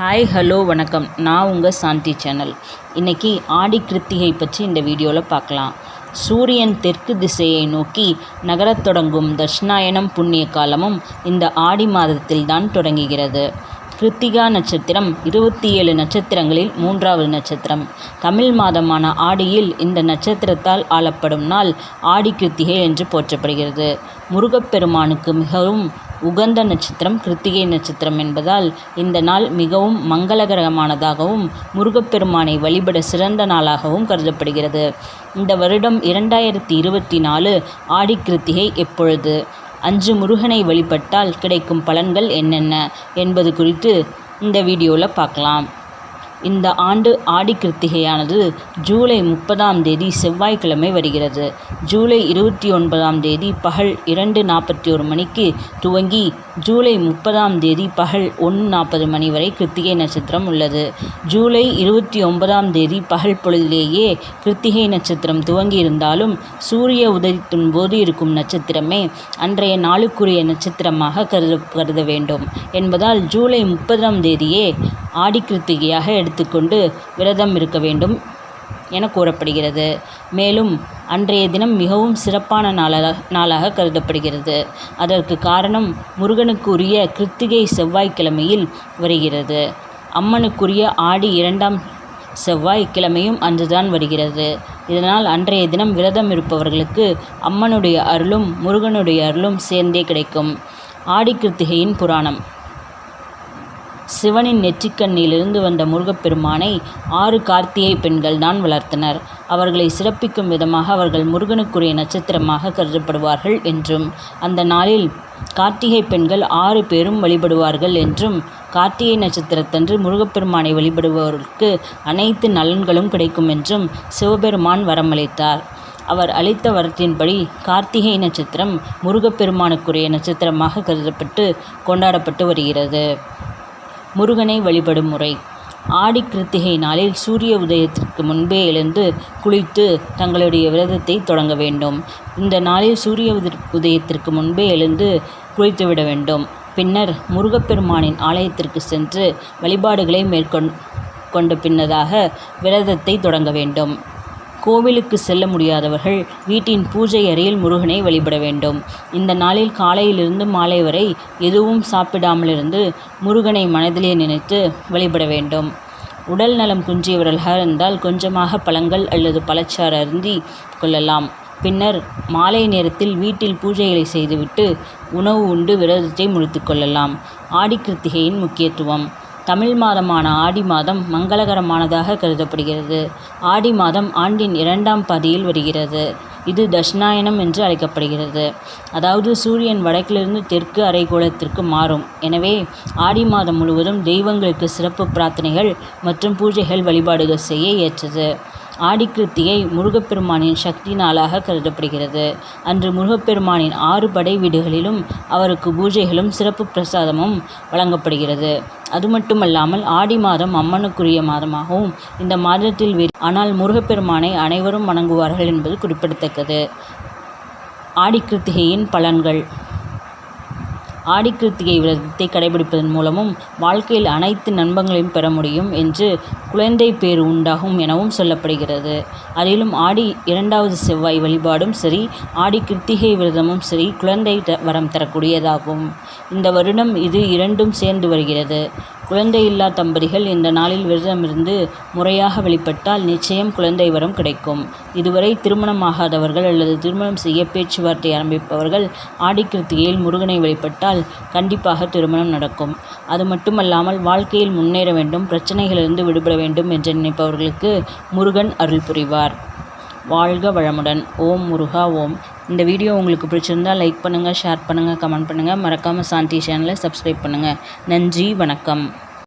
Hi hello வணக்கம். நான் உங்கள் சாந்தி சேனல். இன்றைக்கி ஆடி கிருத்திகை பற்றி இந்த வீடியோவில் பார்க்கலாம். சூரியன் தெற்கு திசையை நோக்கி நகரத் தொடங்கும் தட்சிணாயனம் புண்ணிய காலமும் இந்த ஆடி மாதத்தில் தான் தொடங்குகிறது. கிருத்திகா நட்சத்திரம் 27 நட்சத்திரங்களில் 3வது நட்சத்திரம். தமிழ் மாதமான ஆடியில் இந்த நட்சத்திரத்தால் ஆளப்படும் நாள் ஆடி கிருத்திகை என்று போற்றப்படுகிறது. முருகப்பெருமானுக்கு மிகவும் உகந்த நட்சத்திரம் கிருத்திகை நட்சத்திரம் என்பதால் இந்த நாள் மிகவும் மங்களகரமானதாகவும் முருகப்பெருமானை வழிபட சிறந்த நாளாகவும் கருதப்படுகிறது. இந்த வருடம் 2024 ஆடி கிருத்திகை எப்பொழுது, அன்று முருகனை வழிபட்டால் கிடைக்கும் பலன்கள் என்னென்ன என்பது குறித்து இந்த வீடியோவில் பார்க்கலாம். இந்த ஆண்டு ஆடி கிருத்திகையானது ஜூலை 30ஆம் தேதி செவ்வாய்க்கிழமை வருகிறது. ஜூலை 29ஆம் தேதி பகல் 2:41 மணிக்கு துவங்கி ஜூலை 30ஆம் தேதி பகல் 1:40 மணி வரை கிருத்திகை நட்சத்திரம் உள்ளது. ஜூலை 29ஆம் தேதி பகல் பொழுதிலேயே கிருத்திகை நட்சத்திரம் துவங்கி இருந்தாலும் சூரிய உதயத்தின் போது இருக்கும் நட்சத்திரமே அன்றைய நாளுக்குரிய நட்சத்திரமாக கருத வேண்டும் என்பதால் ஜூலை 30ஆம் தேதியே ஆடி கிருத்திகையாக எடுத்துக்கொண்டு விரதம் இருக்க வேண்டும் என கூறப்படுகிறது. மேலும் அன்றைய தினம் மிகவும் சிறப்பான நாளாக கருதப்படுகிறது. அதற்கு காரணம் முருகனுக்குரிய கிருத்திகை செவ்வாய்க்கிழமையில் வருகிறது. அம்மனுக்குரிய ஆடி 2ஆம் செவ்வாய்க்கிழமையும் அன்றுதான் வருகிறது. இதனால் அன்றைய தினம் விரதம் இருப்பவர்களுக்கு அம்மனுடைய அருளும் முருகனுடைய அருளும் சேர்ந்தே கிடைக்கும். ஆடி கிருத்திகையின் புராணம். சிவனின் நெற்றிக்கண்ணிலிருந்து வந்த முருகப்பெருமானை 6 கார்த்திகை பெண்கள் தான் வளர்த்தனர். அவர்களை சிறப்பிக்கும் விதமாக அவர்கள் முருகனுக்குரிய நட்சத்திரமாக கருதப்படுவார்கள் என்றும், அந்த நாளில் கார்த்திகை பெண்கள் 6 பேரும் வழிபடுவார்கள் என்றும், கார்த்திகை நட்சத்திரத்தன்று முருகப்பெருமானை வழிபடுபவர்களுக்கு அனைத்து நலன்களும் கிடைக்கும் என்றும் சிவபெருமான் வரமளித்தார். அவர் அளித்த வரத்தின்படி கார்த்திகை நட்சத்திரம் முருகப்பெருமானுக்குரிய நட்சத்திரமாக கருதப்பட்டு கொண்டாடப்பட்டு வருகிறது. முருகனை வழிபடும் முறை. ஆடி கிருத்திகை நாளில் சூரிய உதயத்திற்கு முன்பே எழுந்து குளித்து தங்களுடைய விரதத்தை தொடங்க வேண்டும். இந்த நாளில் சூரிய உதயத்திற்கு முன்பே எழுந்து குளித்துவிட வேண்டும். பின்னர் முருகப்பெருமானின் ஆலயத்திற்கு சென்று வழிபாடுகளை மேற்கொண்ட பின்னதாக விரதத்தை தொடங்க வேண்டும். கோவிலுக்கு செல்ல முடியாதவர்கள் வீட்டின் பூஜை அறையில் முருகனை வழிபட வேண்டும். இந்த நாளில் காலையிலிருந்து மாலை வரை எதுவும் சாப்பிடாமலிருந்து முருகனை மனதிலே நினைத்து வழிபட வேண்டும். உடல் நலம் குன்றியவர்களாக இருந்தால் கொஞ்சமாக பழங்கள் அல்லது பழச்சாறு அருந்தி கொள்ளலாம். பின்னர் மாலை நேரத்தில் வீட்டில் பூஜைகளை செய்துவிட்டு உணவு உண்டு விரதத்தை முடித்து கொள்ளலாம். ஆடி கிருத்திகையின் முக்கியத்துவம். தமிழ் மாதமான ஆடி மாதம் மங்களகரமானதாக கருதப்படுகிறது. ஆடி மாதம் ஆண்டின் 2ஆம் பாதியில் வருகிறது. இது தட்சிணாயனம் என்று அழைக்கப்படுகிறது. அதாவது சூரியன் வடக்கிலிருந்து தெற்கு அரைக்கோளத்திற்கு மாறும். எனவே ஆடி மாதம் முழுவதும் தெய்வங்களுக்கு சிறப்பு பிரார்த்தனைகள் மற்றும் பூஜைகள் வழிபாடுகள் செய்ய ஏற்றது. ஆடி கிருத்திகை முருகப்பெருமானின் சக்தி நாளாக கருதப்படுகிறது. அன்று முருகப்பெருமானின் 6 படை வீடுகளிலும் அவருக்கு பூஜைகளும் சிறப்பு பிரசாதமும் வழங்கப்படுகிறது. அது மட்டுமல்லாமல் ஆடி மாதம் அம்மனுக்குரிய மாதமாகவும் இந்த மாதத்தில் ஆனால் முருகப்பெருமானை அனைவரும் வணங்குவார்கள் என்பது குறிப்பிடத்தக்கது. ஆடி கிருத்திகையின் பலன்கள். ஆடி கிருத்திகை விரதத்தை கடைபிடிப்பதன் மூலமும் வாழ்க்கையில் அனைத்து நன்மைகளையும் பெற முடியும் என்று குழந்தை பேறு உண்டாகும் எனவும் சொல்லப்படுகிறது. அதிலும் ஆடி 2வது செவ்வாய் வழிபாடும் சரி, ஆடி கிருத்திகை விரதமும் சரி குழந்தை வரம் தரக்கூடியதாகும். இந்த வருடம் இது 2ம் சேர்ந்து வருகிறது. குழந்தை இல்லா தம்பதிகள் இந்த நாளில் விரதமிருந்து முறையாக வழிபட்டால் நிச்சயம் குழந்தை வரம் கிடைக்கும். இதுவரை திருமணமாகாதவர்கள் அல்லது திருமணம் செய்ய பேச்சுவார்த்தை ஆரம்பிப்பவர்கள் ஆடி கிருத்திகையில் முருகனை வழிபட்டால் கண்டிப்பாக திருமணம் நடக்கும். அது மட்டுமல்லாமல் வாழ்க்கையில் முன்னேற வேண்டும், பிரச்சனைகளிலிருந்து விடுபட வேண்டும் என்று நினைப்பவர்களுக்கு முருகன் அருள் புரிவார். வாழ்க வளமுடன். ஓம் முருகா ஓம். இந்த வீடியோ உங்களுக்கு பிடிச்சிருந்தால் லைக் பண்ணுங்கள், ஷேர் பண்ணுங்கள், கமெண்ட் பண்ணுங்கள். மறக்காமல் சாந்தி சேனலை சப்ஸ்கிரைப் பண்ணுங்கள். நன்றி, வணக்கம்.